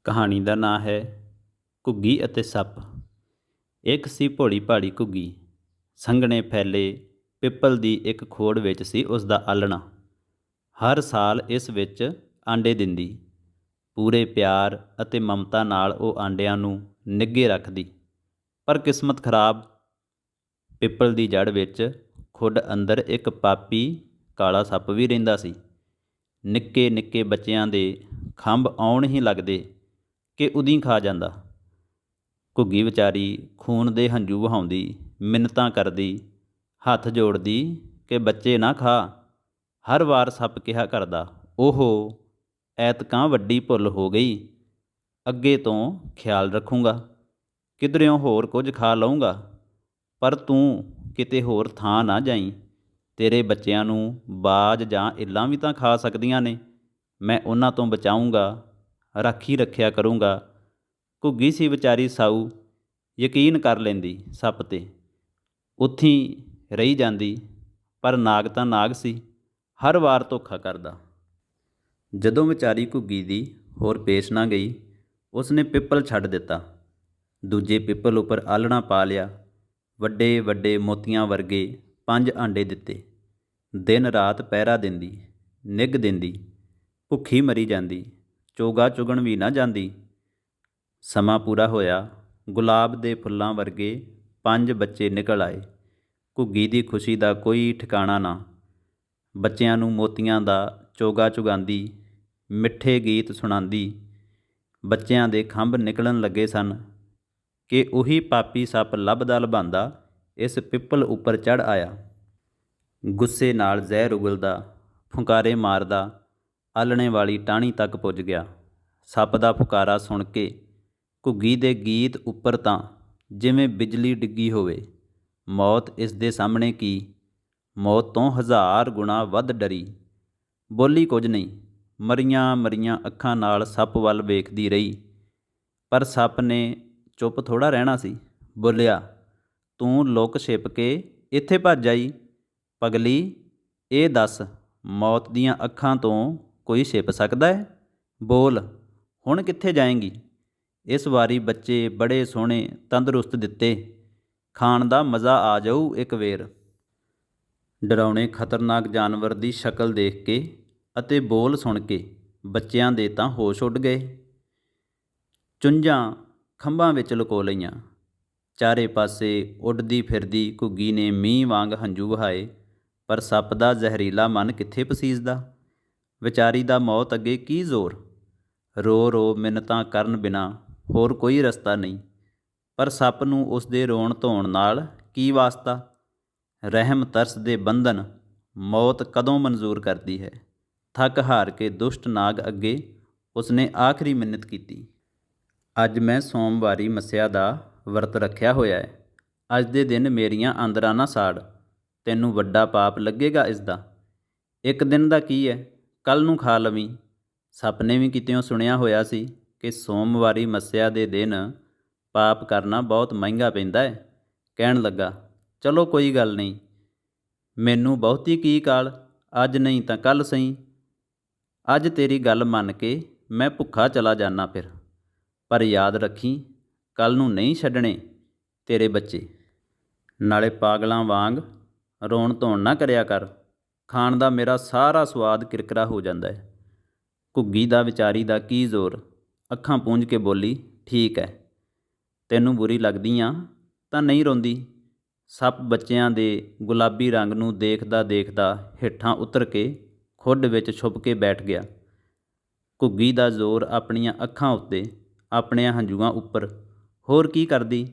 ਕਹਾਣੀ ਦਾ ਨਾਂ ਹੈ ਘੁੱਗੀ ਅਤੇ ਸੱਪ। ਇੱਕ ਸੀ ਭੋਲੀ ਭਾਲੀ ਘੁੱਗੀ। ਸੰਘਣੇ ਫੈਲੇ ਪਿੱਪਲ ਦੀ ਇੱਕ ਖੋੜ ਵਿੱਚ ਸੀ ਉਸ ਦਾ ਆਲ੍ਹਣਾ। ਹਰ ਸਾਲ ਇਸ ਵਿੱਚ ਆਂਡੇ ਦਿੰਦੀ। ਪੂਰੇ ਪਿਆਰ ਅਤੇ ਮਮਤਾ ਨਾਲ ਉਹ ਆਂਡਿਆਂ ਨੂੰ ਨਿੱਘੇ ਰੱਖਦੀ। ਪਰ ਕਿਸਮਤ ਖਰਾਬ। ਪਿੱਪਲ ਦੀ ਜੜ੍ਹ ਵਿੱਚ ਖੁੱਡ ਅੰਦਰ ਇੱਕ ਪਾਪੀ ਕਾਲਾ ਸੱਪ ਵੀ ਰਹਿੰਦਾ ਸੀ। ਨਿੱਕੇ ਨਿੱਕੇ ਬੱਚਿਆਂ ਦੇ ਖੰਭ ਆਉਣ ਹੀ ਲੱਗਦੇ ਕਿ ਉਦੀਂ ਖਾ ਜਾਂਦਾ। ਘੁੱਗੀ ਵਿਚਾਰੀ ਖੂਨ ਦੇ ਹੰਝੂ ਵਹਾਉਂਦੀ, ਮਿੰਨਤਾਂ ਕਰਦੀ, ਹੱਥ ਜੋੜਦੀ ਕਿ ਬੱਚੇ ਨਾ ਖਾ। ਹਰ ਵਾਰ ਸੱਪ ਕਿਹਾ ਕਰਦਾ, ਓਹੋ ਐਤਕਾਂ ਵੱਡੀ ਭੁੱਲ ਹੋ ਗਈ, ਅੱਗੇ ਤੋਂ ਖਿਆਲ ਰੱਖੂੰਗਾ, ਕਿਧਰਿਓਂ ਹੋਰ ਕੁਝ ਖਾ ਲਊਂਗਾ, ਪਰ ਤੂੰ ਕਿਤੇ ਹੋਰ ਥਾਂ ਨਾ ਜਾਈਂ। ਤੇਰੇ ਬੱਚਿਆਂ ਨੂੰ ਬਾਜ ਜਾਂ ਇੱਲਾਂ ਵੀ ਤਾਂ ਖਾ ਸਕਦੀਆਂ ਨੇ। ਮੈਂ ਉਹਨਾਂ ਤੋਂ ਬਚਾਊਂਗਾ, ਰਾਖੀ ਰੱਖਿਆ ਕਰੂੰਗਾ। ਘੁੱਗੀ ਸੀ ਵਿਚਾਰੀ ਸਾਊ, ਯਕੀਨ ਕਰ ਲੈਂਦੀ ਸੱਪ 'ਤੇ। ਉੱਥੀਂ ਰਹੀ ਜਾਂਦੀ, ਪਰ ਨਾਗ ਤਾਂ ਨਾਗ ਸੀ, ਹਰ ਵਾਰ ਧੋਖਾ ਕਰਦਾ। ਜਦੋਂ ਵਿਚਾਰੀ ਘੁੱਗੀ ਦੀ ਹੋਰ ਪੇਸ਼ ਨਾ ਗਈ, ਉਸਨੇ ਪਿੱਪਲ ਛੱਡ ਦਿੱਤਾ। ਦੂਜੇ ਪਿੱਪਲ ਉੱਪਰ ਆਲ੍ਹਣਾ ਪਾ ਲਿਆ। ਵੱਡੇ ਵੱਡੇ ਮੋਤੀਆਂ ਵਰਗੇ 5 ਆਂਡੇ ਦਿੱਤੇ। ਦਿਨ ਰਾਤ ਪਹਿਰਾ ਦਿੰਦੀ, ਨਿੱਘ ਦਿੰਦੀ, ਭੁੱਖੀ ਮਰੀ ਜਾਂਦੀ, ਚੋਗਾ ਚੁਗਣ ਵੀ ਨਾ ਜਾਂਦੀ। ਸਮਾਂ ਪੂਰਾ ਹੋਇਆ। ਗੁਲਾਬ ਦੇ ਫੁੱਲਾਂ ਵਰਗੇ 5 ਬੱਚੇ ਨਿਕਲ ਆਏ। ਘੁੱਗੀ ਦੀ ਖੁਸ਼ੀ ਦਾ ਕੋਈ ਠਿਕਾਣਾ ਨਾ। ਬੱਚਿਆਂ ਨੂੰ ਮੋਤੀਆਂ ਦਾ ਚੋਗਾ ਚੁਗਾਉਂਦੀ, ਮਿੱਠੇ ਗੀਤ ਸੁਣਾਉਂਦੀ। ਬੱਚਿਆਂ ਦੇ ਖੰਭ ਨਿਕਲਣ ਲੱਗੇ ਸਨ ਕਿ ਉਹੀ ਪਾਪੀ ਸੱਪ ਲੱਭਦਾ ਲਭਾਂਦਾ ਇਸ ਪਿੱਪਲ ਉੱਪਰ ਚੜ੍ਹ ਆਇਆ। ਗੁੱਸੇ ਨਾਲ ਜ਼ਹਿਰ ਉਗਲਦਾ, ਫੁੰਕਾਰੇ ਮਾਰਦਾ ਆਲ੍ਹਣੇ ਵਾਲੀ ਟਾਹਣੀ ਤੱਕ ਪੁੱਜ ਗਿਆ। ਸੱਪ ਦਾ ਫੁਕਾਰਾ ਸੁਣ ਕੇ ਘੁੱਗੀ ਦੇ ਗੀਤ ਉੱਪਰ ਤਾਂ ਜਿਵੇਂ ਬਿਜਲੀ ਡਿੱਗੀ ਹੋਵੇ। ਮੌਤ ਇਸ ਦੇ ਸਾਹਮਣੇ ਕੀ, ਮੌਤ ਤੋਂ 1000 ਗੁਣਾ ਵੱਧ ਡਰੀ। ਬੋਲੀ ਕੁਝ ਨਹੀਂ, ਮਰੀਆਂ ਮਰੀਆਂ ਅੱਖਾਂ ਨਾਲ ਸੱਪ ਵੱਲ ਵੇਖਦੀ ਰਹੀ। ਪਰ ਸੱਪ ਨੇ ਚੁੱਪ ਥੋੜ੍ਹਾ ਰਹਿਣਾ ਸੀ। ਬੋਲਿਆ, ਤੂੰ ਲੁਕ ਛਿਪ ਕੇ ਇੱਥੇ ਭੱਜ ਆਈ। ਪਗਲੀ, ਇਹ ਦੱਸ, ਮੌਤ ਦੀਆਂ ਅੱਖਾਂ ਤੋਂ ਕੋਈ ਛਿਪ ਸਕਦਾ ਹੈ? ਬੋਲ, ਹੁਣ ਕਿੱਥੇ ਜਾਏਂਗੀ? ਇਸ ਵਾਰੀ ਬੱਚੇ ਬੜੇ ਸੋਹਣੇ ਤੰਦਰੁਸਤ ਦਿੱਤੇ, ਖਾਣ ਦਾ ਮਜ਼ਾ ਆ ਜਾਊ ਇੱਕ ਵੇਰ। ਡਰਾਉਣੇ ਖਤਰਨਾਕ ਜਾਨਵਰ ਦੀ ਸ਼ਕਲ ਦੇਖ ਕੇ ਅਤੇ ਬੋਲ ਸੁਣ ਕੇ ਬੱਚਿਆਂ ਦੇ ਤਾਂ ਹੋਸ਼ ਉੱਡ ਗਏ। ਚੁੰਝਾਂ ਖੰਭਾਂ ਵਿੱਚ ਲੁਕੋ ਲਈਆਂ। ਚਾਰੇ ਪਾਸੇ ਉੱਡਦੀ ਫਿਰਦੀ ਘੁੱਗੀ ਨੇ ਮੀਂਹ ਵਾਂਗ ਹੰਝੂ ਵਹਾਏ, ਪਰ ਸੱਪ ਦਾ ਜ਼ਹਿਰੀਲਾ ਮਨ ਕਿੱਥੇ ਪਸੀਜਦਾ। ਵਿਚਾਰੀ ਦਾ ਮੌਤ ਅੱਗੇ ਕੀ ਜ਼ੋਰ। ਰੋ ਰੋ ਮਿੰਨਤਾਂ ਕਰਨ ਬਿਨਾਂ ਹੋਰ ਕੋਈ ਰਸਤਾ ਨਹੀਂ। ਪਰ ਸੱਪ ਨੂੰ ਉਸ ਦੇ ਰੋਣ ਧੋਣ ਨਾਲ ਕੀ ਵਾਸਤਾ। ਰਹਿਮ ਤਰਸ ਦੇ ਬੰਧਨ ਮੌਤ ਕਦੋਂ ਮਨਜ਼ੂਰ ਕਰਦੀ ਹੈ। ਥੱਕ ਹਾਰ ਕੇ ਦੁਸ਼ਟ ਨਾਗ ਅੱਗੇ ਉਸਨੇ ਆਖਰੀ ਮਿੰਨਤ ਕੀਤੀ। ਅੱਜ ਮੈਂ ਸੋਮਵਾਰੀ ਮੱਸਿਆ ਦਾ ਵਰਤ ਰੱਖਿਆ ਹੋਇਆ ਹੈ। ਅੱਜ ਦੇ ਦਿਨ ਮੇਰੀਆਂ ਆਂਦਰਾਂ ਨਾ ਸਾੜ, ਤੈਨੂੰ ਵੱਡਾ ਪਾਪ ਲੱਗੇਗਾ ਇਸ ਦਾ। ਇੱਕ ਦਿਨ ਦਾ ਕੀ ਹੈ, ਕੱਲ੍ਹ ਨੂੰ ਖਾ ਲਵੀਂ। ਸੱਪ ਨੇ ਵੀ ਕਿਤਿਓਂ ਸੁਣਿਆ ਹੋਇਆ ਸੀ ਕਿ ਸੋਮਵਾਰੀ ਮੱਸਿਆ ਦੇ ਦਿਨ ਪਾਪ ਕਰਨਾ ਬਹੁਤ ਮਹਿੰਗਾ ਪੈਂਦਾ ਹੈ। ਕਹਿਣ ਲੱਗਾ, ਚਲੋ ਕੋਈ ਗੱਲ ਨਹੀਂ, ਮੈਨੂੰ ਬਹੁਤੀ ਕੀ ਕਾਲ, ਅੱਜ ਨਹੀਂ ਤਾਂ ਕੱਲ੍ਹ ਸਹੀ। ਅੱਜ ਤੇਰੀ ਗੱਲ ਮੰਨ ਕੇ ਮੈਂ ਭੁੱਖਾ ਚਲਾ ਜਾਂਦਾ ਫਿਰ, ਪਰ ਯਾਦ ਰੱਖੀ, ਕੱਲ੍ਹ ਨੂੰ ਨਹੀਂ ਛੱਡਣੇ ਤੇਰੇ ਬੱਚੇ। ਨਾਲੇ ਪਾਗਲਾਂ ਵਾਂਗ ਰੋਣ ਧੋਣ ਨਾ ਕਰਿਆ ਕਰ, ਖਾਣ ਦਾ ਮੇਰਾ ਸਾਰਾ ਸਵਾਦ ਕਿਰਕਿਰਾ ਹੋ ਜਾਂਦਾ ਹੈ। ਘੁੱਗੀ ਦਾ ਵਿਚਾਰੀ ਦਾ ਕੀ ਜ਼ੋਰ, ਅੱਖਾਂ ਪੂੰਝ ਕੇ ਬੋਲੀ, ਠੀਕ ਹੈ, ਤੈਨੂੰ ਬੁਰੀ ਲੱਗਦੀ ਆ ਤਾਂ ਨਹੀਂ ਰੋਂਦੀ। ਸੱਪ ਬੱਚਿਆਂ ਦੇ ਗੁਲਾਬੀ ਰੰਗ ਨੂੰ ਦੇਖਦਾ ਦੇਖਦਾ ਹੇਠਾਂ ਉਤਰ ਕੇ ਖੁੱਡ ਵਿੱਚ ਛੁਪ ਕੇ ਬੈਠ ਗਿਆ। ਘੁੱਗੀ ਦਾ ਜ਼ੋਰ ਆਪਣੀਆਂ ਅੱਖਾਂ ਉੱਤੇ, ਆਪਣਿਆਂ ਹੰਝੂਆਂ ਉੱਪਰ। ਹੋਰ ਕੀ ਕਰਦੀ,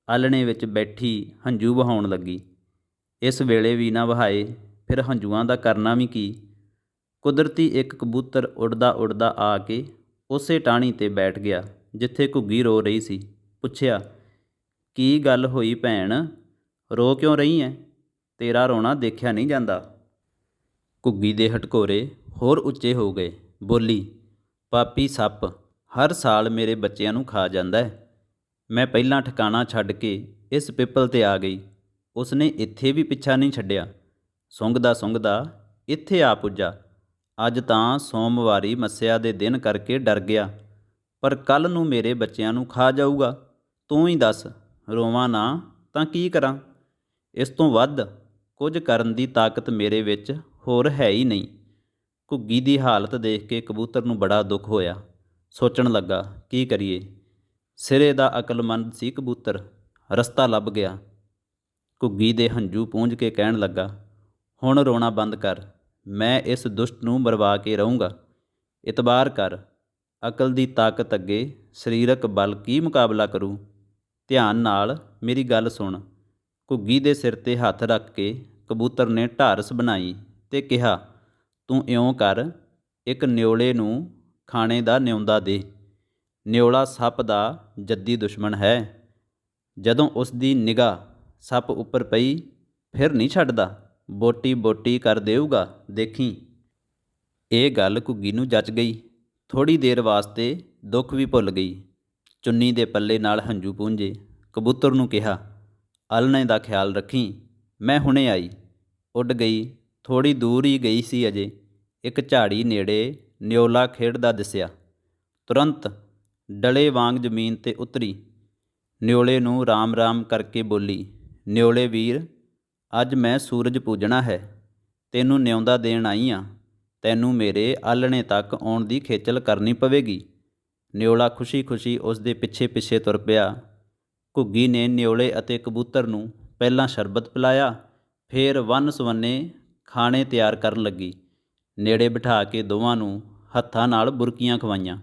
ਆਲ੍ਹਣੇ ਵਿੱਚ ਬੈਠੀ ਹੰਝੂ ਵਹਾਉਣ ਲੱਗੀ। ਇਸ ਵੇਲੇ ਵੀ ਨਾ ਵਹਾਏ ਫਿਰ ਹੰਝੂਆਂ ਦਾ ਕਰਨਾ ਵੀ ਕੀ। ਕੁਦਰਤੀ ਇੱਕ ਕਬੂਤਰ ਉੱਡਦਾ ਉੱਡਦਾ ਆ ਕੇ ਉਸੇ ਟਾਹਣੀ 'ਤੇ ਬੈਠ ਗਿਆ ਜਿੱਥੇ ਘੁੱਗੀ ਰੋ ਰਹੀ ਸੀ। ਪੁੱਛਿਆ, ਕੀ ਗੱਲ ਹੋਈ ਭੈਣ, ਰੋ ਕਿਉਂ ਰਹੀ ਐ? ਤੇਰਾ ਰੋਣਾ ਦੇਖਿਆ ਨਹੀਂ ਜਾਂਦਾ। ਘੁੱਗੀ ਦੇ ਹਟਕੋਰੇ ਹੋਰ ਉੱਚੇ ਹੋ ਗਏ। ਬੋਲੀ, ਪਾਪੀ ਸੱਪ ਹਰ ਸਾਲ ਮੇਰੇ ਬੱਚਿਆਂ ਨੂੰ ਖਾ ਜਾਂਦਾ ਹੈ। ਮੈਂ ਪਹਿਲਾਂ ਠਿਕਾਣਾ ਛੱਡ ਕੇ ਇਸ ਪਿੱਪਲ 'ਤੇ ਆ ਗਈ। ਉਸਨੇ ਇੱਥੇ ਵੀ ਪਿੱਛਾ ਨਹੀਂ ਛੱਡਿਆ। ਸੁੰਘਦਾ ਸੁੰਘਦਾ ਇੱਥੇ ਆ ਪੁੱਜਾ। ਅੱਜ ਤਾਂ ਸੋਮਵਾਰੀ ਮੱਸਿਆ ਦੇ ਦਿਨ ਕਰਕੇ ਡਰ ਗਿਆ। ਪਰ ਕੱਲ੍ਹ ਨੂੰ ਮੇਰੇ ਬੱਚਿਆਂ ਨੂੰ ਖਾ ਜਾਊਗਾ। ਤੂੰ ਹੀ ਦੱਸ, ਰੋਵਾਂ ਨਾ ਤਾਂ ਕੀ ਕਰਾਂ? ਇਸ ਤੋਂ ਵੱਧ ਕੁਝ ਕਰਨ ਦੀ ਤਾਕਤ ਮੇਰੇ ਵਿੱਚ ਹੋਰ ਹੈ ਹੀ ਨਹੀਂ। ਘੁੱਗੀ ਦੀ ਹਾਲਤ ਦੇਖ ਕੇ ਕਬੂਤਰ ਨੂੰ ਬੜਾ ਦੁੱਖ ਹੋਇਆ। ਸੋਚਣ ਲੱਗਾ, ਕੀ ਕਰੀਏ? ਸਿਰੇ ਦਾ ਅਕਲਮੰਦ ਸੀ ਕਬੂਤਰ। ਰਸਤਾ ਲੱਭ ਗਿਆ। ਘੁੱਗੀ ਦੇ ਹੰਝੂ ਪੂੰਝ ਕੇ ਕਹਿਣ ਲੱਗਾ, ਹੁਣ ਰੋਣਾ ਬੰਦ ਕਰ। ਮੈਂ ਇਸ ਦੁਸ਼ਟ ਨੂੰ ਮਰਵਾ ਕੇ ਰਹੂੰਗਾ। ਇਤਬਾਰ ਕਰ, ਅਕਲ ਦੀ ਤਾਕਤ ਅੱਗੇ ਸਰੀਰਕ ਬਲ ਕੀ ਮੁਕਾਬਲਾ ਕਰੂ? ਧਿਆਨ ਨਾਲ ਮੇਰੀ ਗੱਲ ਸੁਣ। ਘੁੱਗੀ ਦੇ ਸਿਰ 'ਤੇ ਹੱਥ ਰੱਖ ਕੇ ਕਬੂਤਰ ਨੇ ਢਾਰਸ ਬਣਾਈ ਤੇ ਕਿਹਾ, ਤੂੰ ਇਉਂ ਕਰ, ਇੱਕ ਨਿਓਲੇ ਨੂੰ ਖਾਣੇ ਦਾ ਨਿਉਂਦਾ ਦੇ। ਨਿਓਲਾ ਸੱਪ ਦਾ ਜੱਦੀ ਦੁਸ਼ਮਣ ਹੈ। ਜਦੋਂ ਉਸ ਦੀ ਨਿਗਾਹ ਸੱਪ ਉੱਪਰ ਪਈ, ਫਿਰ ਨਹੀਂ ਛੱਡਦਾ, ਬੋਟੀ ਬੋਟੀ ਕਰ ਦੇਊਗਾ, ਦੇਖੀ। ਇਹ ਗੱਲ ਘੁੱਗੀ ਨੂੰ ਜਚ ਗਈ। ਥੋੜ੍ਹੀ ਦੇਰ ਵਾਸਤੇ ਦੁੱਖ ਵੀ ਭੁੱਲ ਗਈ। ਚੁੰਨੀ ਦੇ ਪੱਲੇ ਨਾਲ ਹੰਝੂ ਪੂੰਝੇ ਕਬੂਤਰ ਨੂੰ ਕਿਹਾ, ਆਲ੍ਹਣੇ ਦਾ ਖਿਆਲ ਰੱਖੀ, ਮੈਂ ਹੁਣੇ ਆਈ। ਉੱਡ ਗਈ। ਥੋੜ੍ਹੀ ਦੂਰ ਹੀ ਗਈ ਸੀ ਅਜੇ, ਇੱਕ ਝਾੜੀ ਨੇੜੇ ਨਿਓਲਾ ਖੇਡਦਾ ਦਿਸਿਆ। ਤੁਰੰਤ ਡਲੇ ਵਾਂਗ ਜ਼ਮੀਨ 'ਤੇ ਉਤਰੀ। ਨਿਓਲੇ ਨੂੰ ਰਾਮ ਰਾਮ ਕਰਕੇ ਬੋਲੀ, ਨਿਓਲੇ ਵੀਰ, ਅੱਜ ਮੈਂ ਸੂਰਜ ਪੂਜਣਾ ਹੈ। ਤੈਨੂੰ ਨਿਉਂਦਾ ਦੇਣ ਆਈ ਹਾਂ। ਤੈਨੂੰ ਮੇਰੇ ਆਲ੍ਹਣੇ ਤੱਕ ਆਉਣ ਦੀ ਖੇਚਲ ਕਰਨੀ ਪਵੇਗੀ। ਨਿਓਲਾ ਖੁਸ਼ੀ-ਖੁਸ਼ੀ ਉਸ ਦੇ ਪਿੱਛੇ-ਪਿੱਛੇ ਤੁਰ ਪਿਆ। ਘੁੱਗੀ ਨੇ ਨਿਓਲੇ ਅਤੇ ਕਬੂਤਰ ਨੂੰ ਪਹਿਲਾਂ ਸ਼ਰਬਤ ਪਿਲਾਇਆ, ਫਿਰ ਵੰਨ-ਸੁਵੰਨੇ ਖਾਣੇ ਤਿਆਰ ਕਰਨ ਲੱਗੀ। ਨੇੜੇ ਬਿਠਾ ਕੇ ਦੋਵਾਂ ਨੂੰ ਹੱਥਾਂ ਨਾਲ ਬੁਰਕੀਆਂ ਖਵਾਈਆਂ।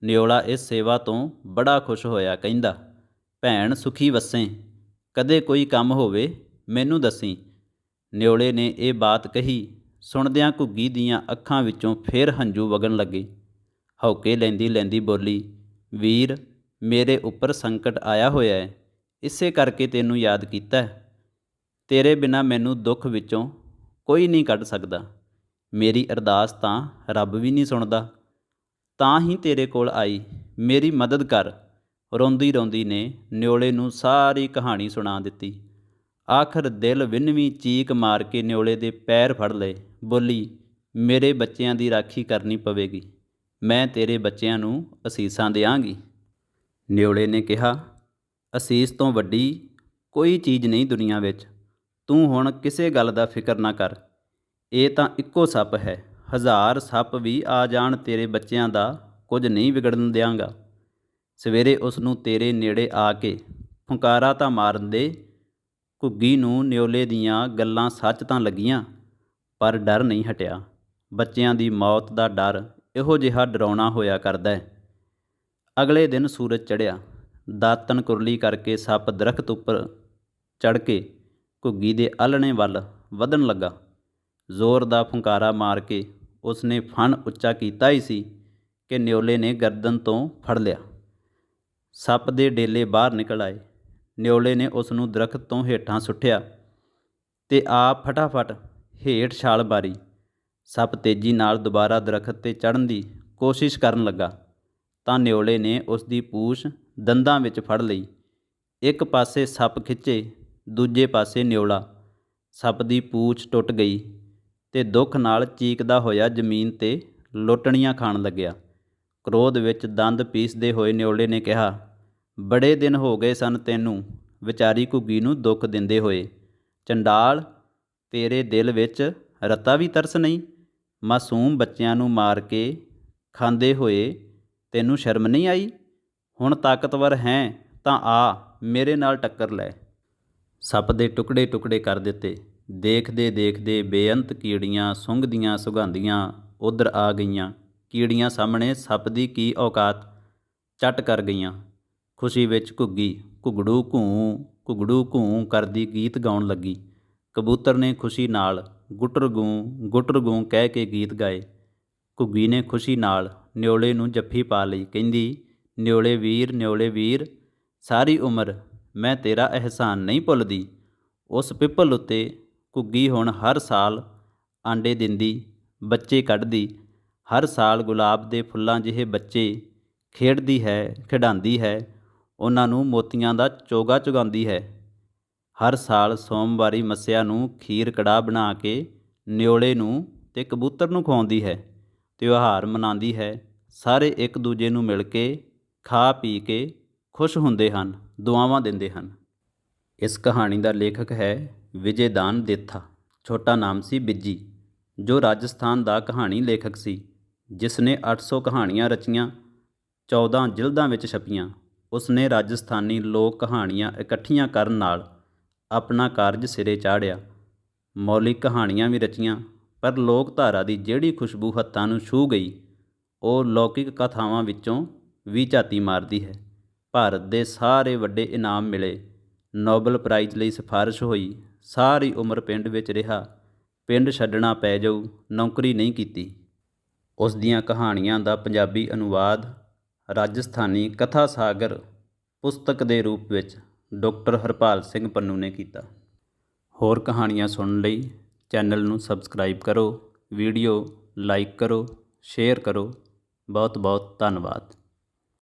ਨਿਓਲਾ ਇਸ ਸੇਵਾ ਤੋਂ ਬੜਾ ਖੁਸ਼ ਹੋਇਆ, ਕਹਿੰਦਾ, ਭੈਣ ਸੁਖੀ ਵੱਸੇਂ, ਕਦੇ ਕੋਈ ਕੰਮ ਹੋਵੇ ਮੈਨੂੰ ਦੱਸੀ। ਨਿਓਲੇ ਨੇ ਇਹ ਬਾਤ ਕਹੀ, ਸੁਣਦਿਆਂ ਘੁੱਗੀ ਦੀਆਂ ਅੱਖਾਂ ਵਿੱਚੋਂ ਫਿਰ ਹੰਝੂ ਵਗਣ ਲੱਗੇ। ਹਉਕੇ ਲੈਂਦੀ ਲੈਂਦੀ ਬੋਲੀ, ਵੀਰ, ਮੇਰੇ ਉੱਪਰ ਸੰਕਟ ਆਇਆ ਹੋਇਆ ਹੈ, ਇਸੇ ਕਰਕੇ ਤੈਨੂੰ ਯਾਦ ਕੀਤਾ ਹੈ। ਤੇਰੇ ਬਿਨਾਂ ਮੈਨੂੰ ਦੁੱਖ ਵਿੱਚੋਂ ਕੋਈ ਨਹੀਂ ਕੱਢ ਸਕਦਾ। ਮੇਰੀ ਅਰਦਾਸ ਤਾਂ ਰੱਬ ਵੀ ਨਹੀਂ ਸੁਣਦਾ। ਤਾਂ ਹੀ ਤੇਰੇ ਕੋਲ ਆਈ, ਮੇਰੀ ਮਦਦ ਕਰ। ਰੋਂਦੀ ਰੋਂਦੀ ਨੇ ਨਿਓਲੇ ਨੂੰ ਸਾਰੀ ਕਹਾਣੀ ਸੁਣਾ ਦਿੱਤੀ। ਆਖਰ ਦਿਲ ਵਿੰਨਵੀਂ ਚੀਕ ਮਾਰ ਕੇ ਨਿਓਲੇ ਦੇ ਪੈਰ ਫੜ ਲਏ। ਬੋਲੀ, ਮੇਰੇ ਬੱਚਿਆਂ ਦੀ ਰਾਖੀ ਕਰਨੀ ਪਵੇਗੀ। ਮੈਂ ਤੇਰੇ ਬੱਚਿਆਂ ਨੂੰ ਅਸੀਸਾਂ ਦਿਆਂਗੀ। ਨਿਓਲੇ ਨੇ ਕਿਹਾ, ਅਸੀਸ ਤੋਂ ਵੱਡੀ ਕੋਈ ਚੀਜ਼ ਨਹੀਂ ਦੁਨੀਆ ਵਿੱਚ। ਤੂੰ ਹੁਣ ਕਿਸੇ ਗੱਲ ਦਾ ਫਿਕਰ ਨਾ ਕਰ। ਇਹ ਤਾਂ ਇੱਕੋ ਸੱਪ ਹੈ, 1000 ਸੱਪ ਵੀ ਆ ਜਾਣ, ਤੇਰੇ ਬੱਚਿਆਂ ਦਾ ਕੁਝ ਨਹੀਂ ਵਿਗੜਨ ਦਿਆਂਗਾ। ਸਵੇਰੇ ਉਸ ਨੂੰ ਤੇਰੇ ਨੇੜੇ ਆ ਕੇ ਫੁੰਕਾਰਾ ਤਾਂ ਮਾਰਨ ਦੇ। ਘੁੱਗੀ ਨੂੰ ਨਿਓਲੇ ਦੀਆਂ ਗੱਲਾਂ ਸੱਚ ਤਾਂ ਲੱਗੀਆਂ, ਪਰ ਡਰ ਨਹੀਂ ਹਟਿਆ। ਬੱਚਿਆਂ ਦੀ ਮੌਤ ਦਾ ਡਰ ਇਹੋ ਜਿਹਾ ਡਰਾਉਣਾ ਹੋਇਆ ਕਰਦਾ ਹੈ। ਅਗਲੇ ਦਿਨ ਸੂਰਜ ਚੜ੍ਹਿਆ। ਦਾਤਣ ਕੁਰਲੀ ਕਰਕੇ ਸੱਪ ਦਰਖਤ ਉੱਪਰ ਚੜ੍ਹ ਕੇ ਘੁੱਗੀ ਦੇ ਆਲ੍ਹਣੇ ਵੱਲ ਵਧਣ ਲੱਗਾ। ਜ਼ੋਰ ਦਾ ਫੁੰਕਾਰਾ ਮਾਰ ਕੇ ਉਸਨੇ ਫਣ ਉੱਚਾ ਕੀਤਾ ਹੀ ਸੀ ਕਿ ਨਿਓਲੇ ਨੇ ਗਰਦਨ ਤੋਂ ਫੜ ਲਿਆ। ਸੱਪ ਦੇ ਡੇਲੇ ਬਾਹਰ ਨਿਕਲ ਆਏ। ਨਿਓਲੇ ਨੇ ਉਸ ਨੂੰ ਦਰਖਤ ਤੋਂ ਹੇਠਾਂ ਸੁੱਟਿਆ ਤੇ ਆਪ ਫਟਾਫਟ ਹੇਠ ਛਾਲ ਮਾਰੀ। ਸੱਪ ਤੇਜ਼ੀ ਨਾਲ ਦੁਬਾਰਾ ਦਰਖਤ 'ਤੇ ਚੜ੍ਹਨ ਦੀ ਕੋਸ਼ਿਸ਼ ਕਰਨ ਲੱਗਾ ਤਾਂ ਨਿਓਲੇ ਨੇ ਉਸ ਦੀ ਪੂਛ ਦੰਦਾਂ ਵਿੱਚ ਫੜ ਲਈ। ਇੱਕ ਪਾਸੇ ਸੱਪ ਖਿੱਚੇ, ਦੂਜੇ ਪਾਸੇ ਨਿਓਲਾ। ਸੱਪ ਦੀ ਪੂਛ ਟੁੱਟ ਗਈ ਤੇ ਦੁੱਖ ਨਾਲ ਚੀਕਦਾ ਹੋਇਆ ਜ਼ਮੀਨ 'ਤੇ ਲੋਟਣੀਆਂ ਖਾਣ ਲੱਗਿਆ। ਕ੍ਰੋਧ ਵਿੱਚ ਦੰਦ ਪੀਸਦੇ ਹੋਏ ਨਿਓਲੇ ਨੇ ਕਿਹਾ, ਬੜੇ ਦਿਨ ਹੋ ਗਏ ਸਨ ਤੈਨੂੰ ਵਿਚਾਰੀ ਘੁੱਗੀ ਨੂੰ ਦੁੱਖ ਦਿੰਦੇ ਹੋਏ। ਚੰਡਾਲ, ਤੇਰੇ ਦਿਲ ਵਿੱਚ ਰਤਾ ਵੀ ਤਰਸ ਨਹੀਂ? ਮਾਸੂਮ ਬੱਚਿਆਂ ਨੂੰ ਮਾਰ ਕੇ ਖਾਂਦੇ ਹੋਏ ਤੈਨੂੰ ਸ਼ਰਮ ਨਹੀਂ ਆਈ? ਹੁਣ ਤਾਕਤਵਰ ਹੈਂ ਤਾਂ ਆ ਮੇਰੇ ਨਾਲ ਟੱਕਰ ਲੈ। ਸੱਪ ਦੇ ਟੁਕੜੇ ਟੁਕੜੇ ਕਰ ਦਿੱਤੇ। ਦੇਖਦੇ ਦੇਖਦੇ ਬੇਅੰਤ ਕੀੜੀਆਂ ਸੁੰਘਦੀਆਂ ਸੁਗਾਂਦੀਆਂ ਉੱਧਰ ਆ ਗਈਆਂ। ਕੀੜੀਆਂ ਸਾਹਮਣੇ ਸੱਪ ਦੀ ਕੀ ਔਕਾਤ, ਚੱਟ ਕਰ ਗਈਆਂ। ਖੁਸ਼ੀ ਵਿੱਚ ਘੁੱਗੀ ਘੁੱਗੜੂ ਘੂੰ ਕਰਦੀ ਗੀਤ ਗਾਉਣ ਲੱਗੀ। ਕਬੂਤਰ ਨੇ ਖੁਸ਼ੀ ਨਾਲ ਗੁੱਟਰ ਗੂੰ ਕਹਿ ਕੇ ਗੀਤ ਗਾਏ। ਘੁੱਗੀ ਨੇ ਖੁਸ਼ੀ ਨਾਲ ਨਿਓਲੇ ਨੂੰ ਜੱਫੀ ਪਾ ਲਈ, ਕਹਿੰਦੀ, ਨਿਓਲੇ ਵੀਰ, ਸਾਰੀ ਉਮਰ ਮੈਂ ਤੇਰਾ ਅਹਿਸਾਨ ਨਹੀਂ ਭੁੱਲਦੀ। ਉਸ ਪਿੱਪਲ ਉੱਤੇ ਘੁੱਗੀ ਹੁਣ ਹਰ ਸਾਲ ਆਂਡੇ ਦਿੰਦੀ, ਬੱਚੇ ਕੱਢਦੀ। ਹਰ ਸਾਲ ਗੁਲਾਬ ਦੇ ਫੁੱਲਾਂ ਜਿਹੇ ਬੱਚੇ ਖਿਡਾਉਂਦੀ ਹੈ, ਉਹਨਾਂ ਨੂੰ ਮੋਤੀਆਂ ਦਾ ਚੋਗਾ ਚੁਗਾਉਂਦੀ ਹੈ। ਹਰ ਸਾਲ ਸੋਮਵਾਰੀ ਮੱਸਿਆ ਨੂੰ ਖੀਰ ਕੜਾਹ ਬਣਾ ਕੇ ਨਿਓਲੇ ਨੂੰ ਤੇ ਕਬੂਤਰ ਨੂੰ ਖਵਾਉਂਦੀ ਹੈ। ਤਿਉਹਾਰ ਮਨਾਉਂਦੀ ਹੈ। ਸਾਰੇ ਇੱਕ ਦੂਜੇ ਨੂੰ ਮਿਲ ਕੇ ਖਾ ਪੀ ਕੇ ਖੁਸ਼ ਹੁੰਦੇ ਹਨ, ਦੁਆਵਾਂ ਦਿੰਦੇ ਹਨ। ਇਸ ਕਹਾਣੀ ਦਾ ਲੇਖਕ ਹੈ ਵਿਜੇਦਾਨ ਦੇਥਾ। ਛੋਟਾ ਨਾਮ ਸੀ ਬਿੱਜੀ, ਜੋ ਰਾਜਸਥਾਨ ਦਾ ਕਹਾਣੀ ਲੇਖਕ ਸੀ, ਜਿਸ ਨੇ 800 ਕਹਾਣੀਆਂ ਰਚੀਆਂ, 14 ਜਿਲਦਾਂ ਵਿੱਚ ਛਪੀਆਂ। ਉਸ ਨੇ ਰਾਜਸਥਾਨੀ ਲੋਕ ਕਹਾਣੀਆਂ ਇਕੱਠੀਆਂ ਕਰਨ ਨਾਲ ਆਪਣਾ ਕਾਰਜ ਸਿਰੇ ਚਾੜ੍ਹਿਆ। ਮੌਲਿਕ ਕਹਾਣੀਆਂ ਵੀ ਰਚੀਆਂ, ਪਰ ਲੋਕ ਧਾਰਾ ਦੀ ਜਿਹੜੀ ਖੁਸ਼ਬੂ ਹੱਥਾਂ ਨੂੰ ਛੂਹ ਗਈ, ਉਹ ਲੌਕਿਕ ਕਥਾਵਾਂ ਵਿੱਚੋਂ ਵੀ ਝਾਤੀ ਮਾਰਦੀ ਹੈ। ਭਾਰਤ ਦੇ ਸਾਰੇ ਵੱਡੇ ਇਨਾਮ ਮਿਲੇ, ਨੋਬਲ ਪ੍ਰਾਈਜ਼ ਲਈ ਸਿਫਾਰਿਸ਼ ਹੋਈ, ਸਾਰੀ ਉਮਰ ਪਿੰਡ ਵਿੱਚ ਰਿਹਾ, ਪਿੰਡ ਛੱਡਣਾ ਪੈ ਜਾਊ, ਨੌਕਰੀ ਨਹੀਂ ਕੀਤੀ। ਉਸ ਦੀਆਂ ਕਹਾਣੀਆਂ ਦਾ ਪੰਜਾਬੀ ਅਨੁਵਾਦ ਰਾਜਸਥਾਨੀ ਕਥਾ ਸਾਗਰ ਪੁਸਤਕ ਦੇ ਰੂਪ ਵਿੱਚ ਡਾਕਟਰ ਹਰਪਾਲ ਸਿੰਘ ਪੰਨੂ ਨੇ ਕੀਤਾ। ਹੋਰ ਕਹਾਣੀਆਂ ਸੁਣਨ ਲਈ ਚੈਨਲ ਨੂੰ ਸਬਸਕ੍ਰਾਈਬ ਕਰੋ, ਵੀਡੀਓ ਲਾਈਕ ਕਰੋ, ਸ਼ੇਅਰ ਕਰੋ। ਬਹੁਤ ਬਹੁਤ ਧੰਨਵਾਦ।